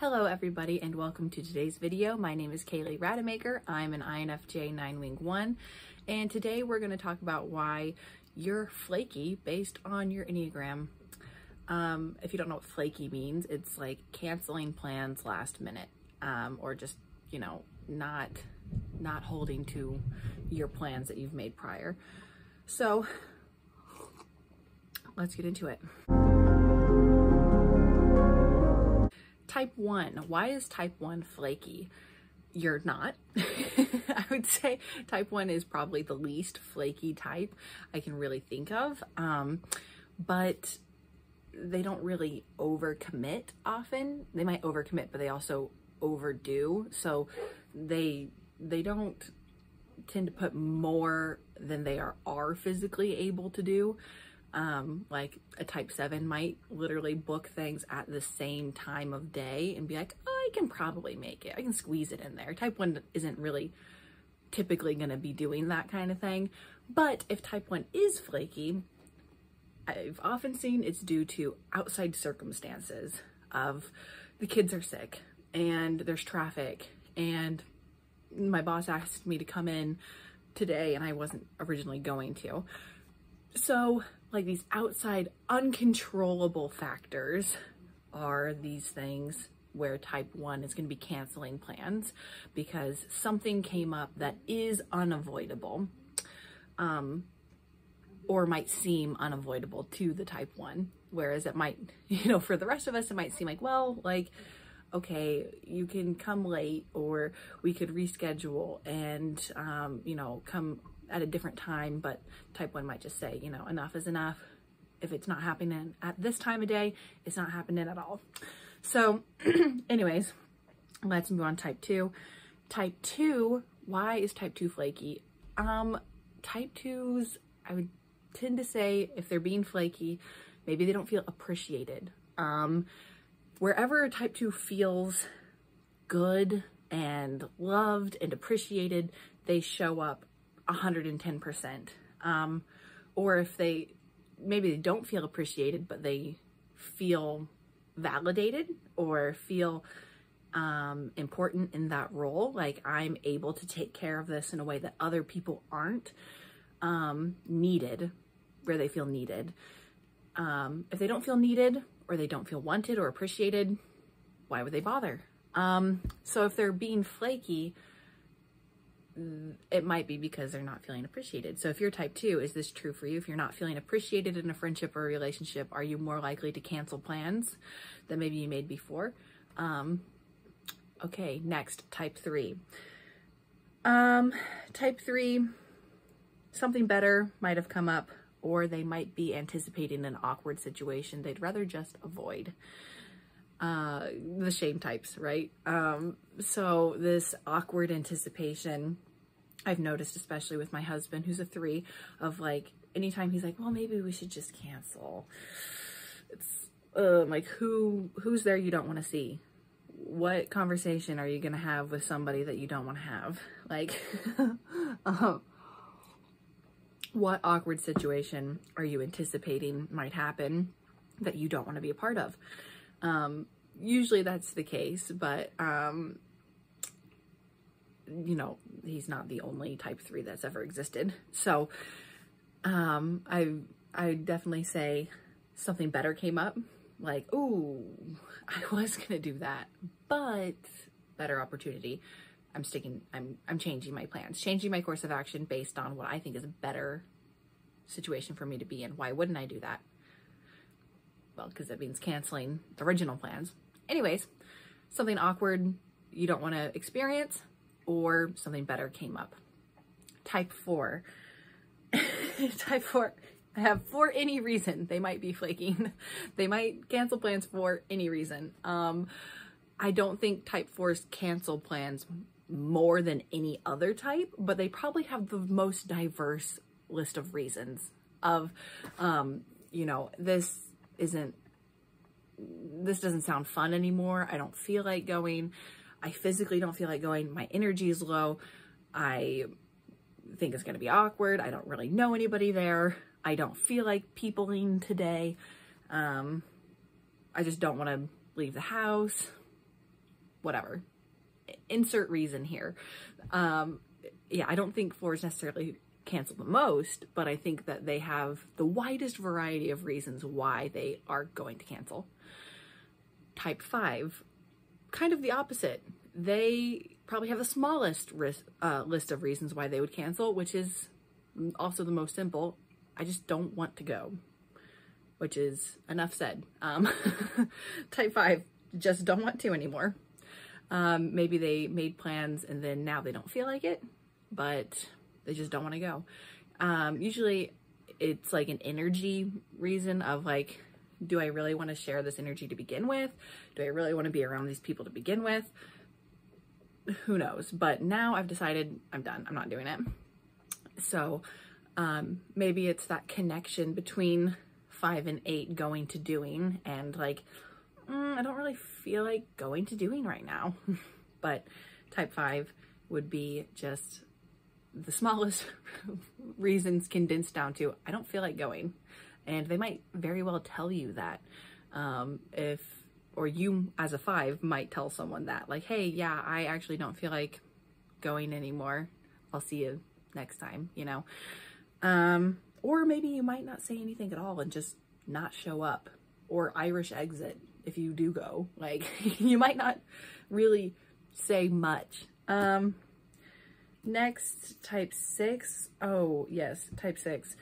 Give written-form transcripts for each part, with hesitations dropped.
Hello everybody and welcome to today's video. My name is Kaylee Rademaker. I'm an INFJ 9-wing 1 and today we're going to talk about why you're flaky based on your Enneagram. If you don't know what flaky means, it's like canceling plans last minute or just, you know, not holding to your plans that you've made prior. So let's get into it. Type 1. Why is type 1 flaky? You're not. I would say type 1 is probably the least flaky type I can really think of. But they don't really overcommit often. They might overcommit, but they also overdo. So they don't tend to put more than they are physically able to do. Like a type 7 might literally book things at the same time of day and be like, oh, I can probably make it. I can squeeze it in there. Type 1 isn't really typically going to be doing that kind of thing. But if type 1 is flaky, I've often seen it's due to outside circumstances of the kids are sick and there's traffic and my boss asked me to come in today and I wasn't originally going to. So like these outside uncontrollable factors are these things where type 1 is going to be canceling plans because something came up that is unavoidable, or might seem unavoidable to the type 1. Whereas it might, you know, for the rest of us, it might seem like, well, like, okay, you can come late or we could reschedule and, you know, come at a different time, but type 1 might just say, you know, enough is enough. If it's not happening at this time of day, it's not happening at all. So anyways, let's move on to type 2. Type 2, why is type 2 flaky? Type 2s, I would tend to say if they're being flaky, maybe they don't feel appreciated. Wherever type 2 feels good and loved and appreciated, they show up 110%. Or if maybe they don't feel appreciated, but they feel validated or feel important in that role. Like I'm able to take care of this in a way that other people aren't, needed, where they feel needed. If they don't feel needed or they don't feel wanted or appreciated, why would they bother? So if they're being flaky, it might be because they're not feeling appreciated. So if you're type 2, is this true for you? If you're not feeling appreciated in a friendship or a relationship, are you more likely to cancel plans that maybe you made before? Okay, next, type 3. Type 3, something better might have come up, or they might be anticipating an awkward situation they'd rather just avoid. The shame types, right? So this awkward anticipation, I've noticed, especially with my husband, who's a 3, of like, anytime he's like, well, maybe we should just cancel. It's like, who's there you don't want to see? What conversation are you going to have with somebody that you don't want to have? Like, what awkward situation are you anticipating might happen that you don't want to be a part of? Usually that's the case, but, you know, he's not the only type 3 that's ever existed. So, I definitely say something better came up, like, ooh, I was going to do that, but better opportunity. I'm changing my plans, changing my course of action based on what I think is a better situation for me to be in. Why wouldn't I do that? Well, because it means canceling the original plans. Anyways, something awkward you don't want to experience, or something better came up. Type 4. Type 4, I have for any reason, they might be flaking. They might cancel plans for any reason. I don't think type 4s cancel plans more than any other type, but they probably have the most diverse list of reasons of, you know, this doesn't sound fun anymore. I don't feel like going. I physically don't feel like going. My energy is low. I think it's going to be awkward. I don't really know anybody there. I don't feel like peopling today. I just don't want to leave the house. whatever. Insert reason here. Yeah, I don't think 4s necessarily cancel the most, but I think that they have the widest variety of reasons why they are going to cancel. Type 5, kind of the opposite. They probably have the smallest list of reasons why they would cancel, which is also the most simple. I just don't want to go, which is enough said. Type 5 just don't want to anymore. Maybe they made plans and then now they don't feel like it, but they just don't want to go. Usually it's like an energy reason of like, do I really want to share this energy to begin with? Do I really want to be around these people to begin with? Who knows? But now I've decided I'm done. I'm not doing it. So maybe it's that connection between 5 and 8 going to doing, and like, I don't really feel like going to doing right now. But type 5 would be just the smallest reasons condensed down to, I don't feel like going. And they might very well tell you that, or you as a 5 might tell someone that, like, hey, yeah, I actually don't feel like going anymore. I'll see you next time, you know? Or maybe you might not say anything at all and just not show up, or Irish exit if you do go. Like, you might not really say much. Next, type 6. Oh, yes, type 6.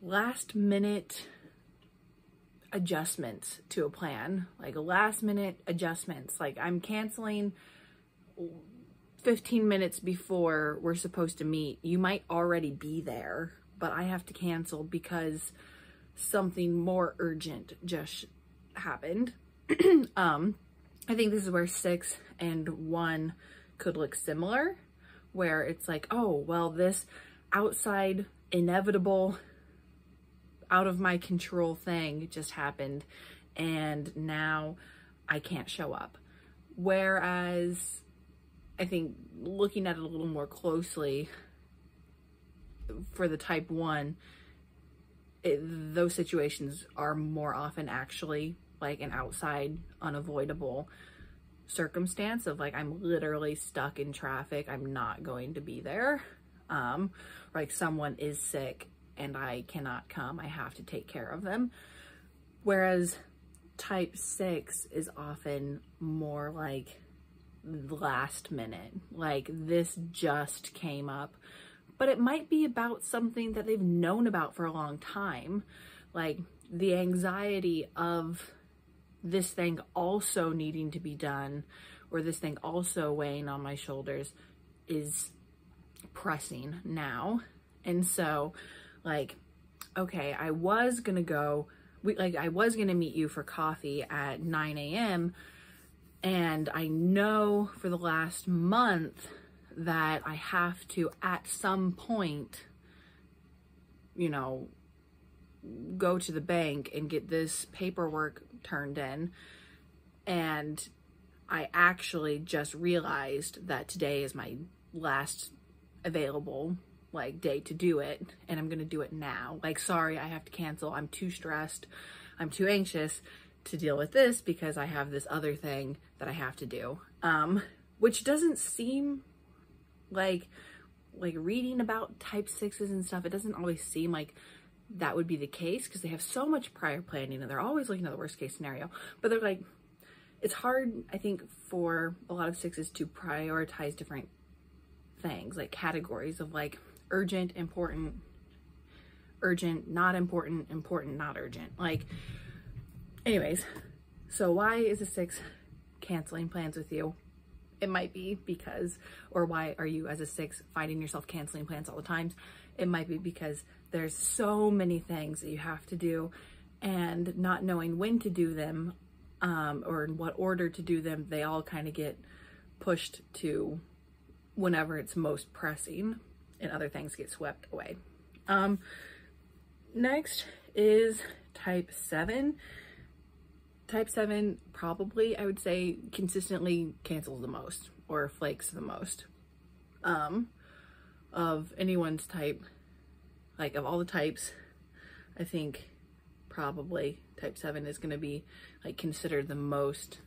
Last minute adjustments to a plan, like last minute adjustments. Like, I'm canceling 15 minutes before we're supposed to meet. You might already be there, but I have to cancel because something more urgent just happened. I think this is where 6 and 1 could look similar, where it's like, oh, well, this outside inevitable, out of my control thing just happened and now I can't show up. Whereas I think looking at it a little more closely for the type 1, those situations are more often actually like an outside unavoidable circumstance of like, I'm literally stuck in traffic, I'm not going to be there. Or like someone is sick and I cannot come, I have to take care of them. Whereas type 6 is often more like last minute, like this just came up, but it might be about something that they've known about for a long time. Like the anxiety of this thing also needing to be done, or this thing also weighing on my shoulders, is pressing now. And so like, okay, I was gonna go, I was gonna meet you for coffee at 9 a.m. and I know for the last month that I have to at some point, you know, go to the bank and get this paperwork turned in. And I actually just realized that today is my last available like day to do it, and I'm gonna do it now. Like, sorry, I have to cancel. I'm too stressed. I'm too anxious to deal with this because I have this other thing that I have to do. Which doesn't seem like reading about type 6s and stuff, it doesn't always seem like that would be the case because they have so much prior planning and they're always looking at the worst case scenario. But they're like, it's hard, I think, for a lot of 6s to prioritize different things, like categories of like urgent, important, urgent, not important, important, not urgent. Like, anyways, so why is a 6 canceling plans with you? It might be because, or why are you as a 6 finding yourself canceling plans all the time? It might be because there's so many things that you have to do, and not knowing when to do them, or in what order to do them, they all kind of get pushed to whenever it's most pressing and other things get swept away. Next is type 7. Type 7 probably, I would say, consistently cancels the most or flakes the most of anyone's type. Like, of all the types, I think probably type 7 is going to be like considered the most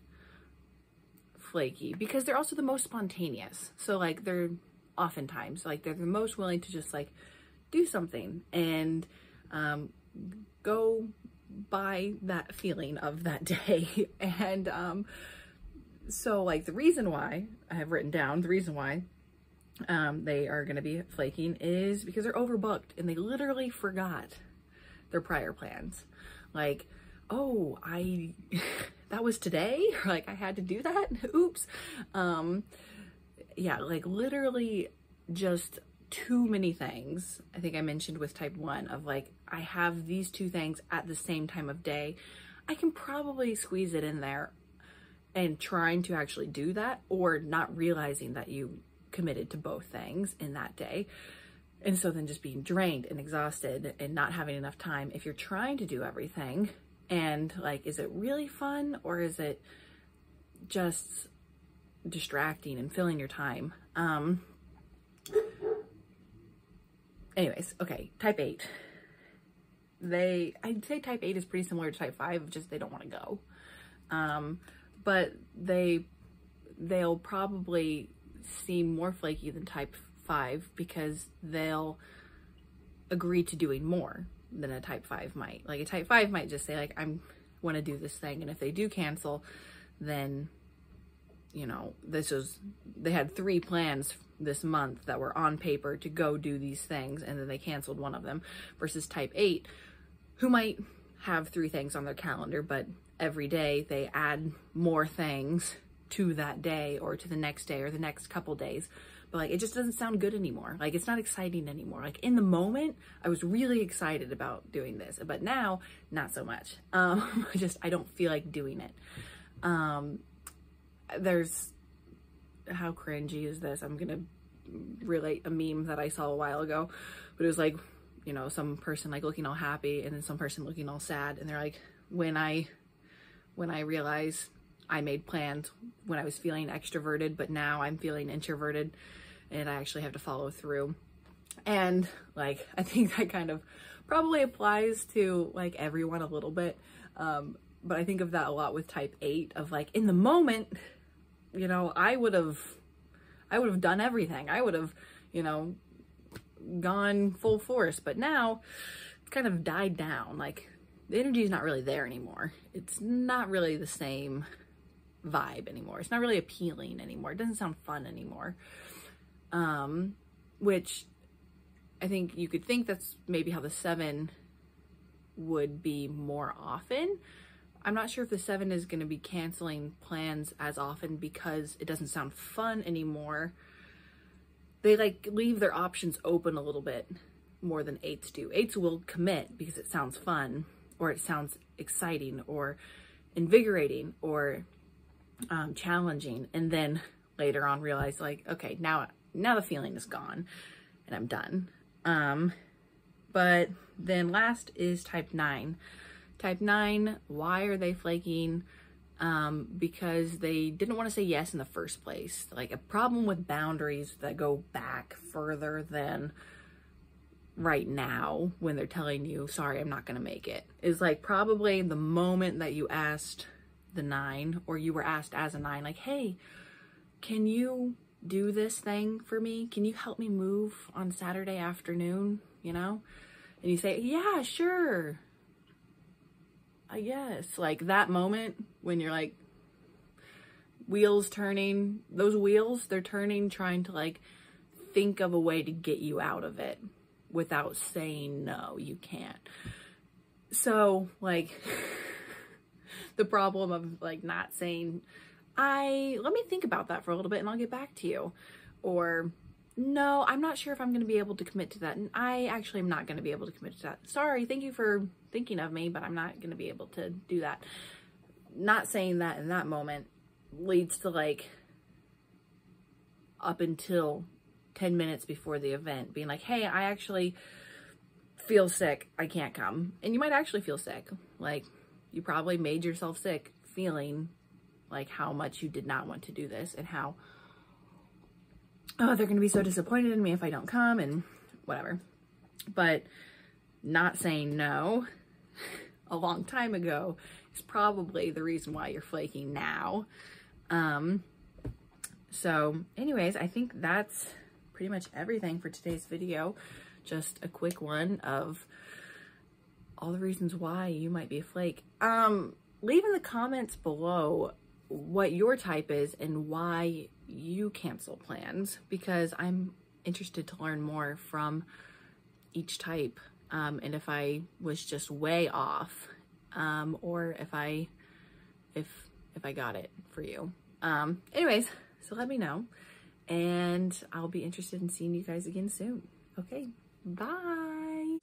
flaky because they're also the most spontaneous. So like they're oftentimes like they're the most willing to just like do something and go by that feeling of that day. And so like the reason why I have written down, the reason why they are going to be flaking is because they're overbooked and they literally forgot their prior plans. Like, oh, that was today? Like I had to do that? Oops. Yeah, like literally just too many things. I think I mentioned with type 1 of like, I have these two things at the same time of day. I can probably squeeze it in there, and trying to actually do that or not realizing that you committed to both things in that day. And so then just being drained and exhausted and not having enough time if you're trying to do everything. And like, is it really fun or is it just distracting and filling your time? Anyways, okay, type 8. I'd say type 8 is pretty similar to type 5, just they don't want to go. But they'll probably seem more flaky than type 5 because they'll agree to doing more than a type 5 might. Like a type 5 might just say like, I want to do this thing. And if they do cancel, then, you know, they had 3 plans this month that were on paper to go do these things. And then they canceled one of them versus type 8 who might have 3 things on their calendar, but every day they add more things to that day or to the next day or the next couple days. But like, it just doesn't sound good anymore. Like it's not exciting anymore. Like in the moment, I was really excited about doing this, but now not so much. I don't feel like doing it. How cringy is this? I'm going to relate a meme that I saw a while ago, but it was like, you know, some person like looking all happy and then some person looking all sad. And they're like, when I realize I made plans when I was feeling extroverted, but now I'm feeling introverted and I actually have to follow through. And like, I think that kind of probably applies to like everyone a little bit. But I think of that a lot with type 8 of like, in the moment, you know, I would have done everything. I would have, you know, gone full force, but now it's kind of died down. Like the energy is not really there anymore. It's not really the same vibe anymore. It's not really appealing anymore. It doesn't sound fun anymore. Which I think you could think that's maybe how the 7 would be more often. I'm not sure if the 7 is going to be canceling plans as often because it doesn't sound fun anymore. They like leave their options open a little bit more than 8s do. 8s will commit because it sounds fun or it sounds exciting or invigorating or challenging, and then later on realize like, okay, now the feeling is gone and I'm done. But then last is type 9. Type 9, why are they flaking? Because they didn't want to say yes in the first place. Like a problem with boundaries that go back further than right now when they're telling you, sorry, I'm not going to make it, is like probably the moment that you asked the 9 or you were asked as a 9, like, hey, can you do this thing for me? Can you help me move on Saturday afternoon? You know? And you say, yeah, sure. I guess. Like that moment when you're like wheels turning, those wheels, they're turning, trying to like think of a way to get you out of it without saying, no, you can't. So like the problem of like not saying, let me think about that for a little bit and I'll get back to you. Or no, I'm not sure if I'm going to be able to commit to that. And I actually am not going to be able to commit to that. Sorry, thank you for thinking of me, but I'm not going to be able to do that. Not saying that in that moment leads to like up until 10 minutes before the event being like, hey, I actually feel sick. I can't come. And you might actually feel sick. Like you probably made yourself sick feeling like how much you did not want to do this and how, oh, they're going to be so disappointed in me if I don't come and whatever. But not saying no a long time ago is probably the reason why you're flaking now. So anyways, I think that's pretty much everything for today's video. Just a quick one of all the reasons why you might be a flake. Leave in the comments below what your type is and why you cancel plans, because I'm interested to learn more from each type, and if I was just way off, or if I got it for you. Anyways, so let me know, and I'll be interested in seeing you guys again soon. Okay, bye.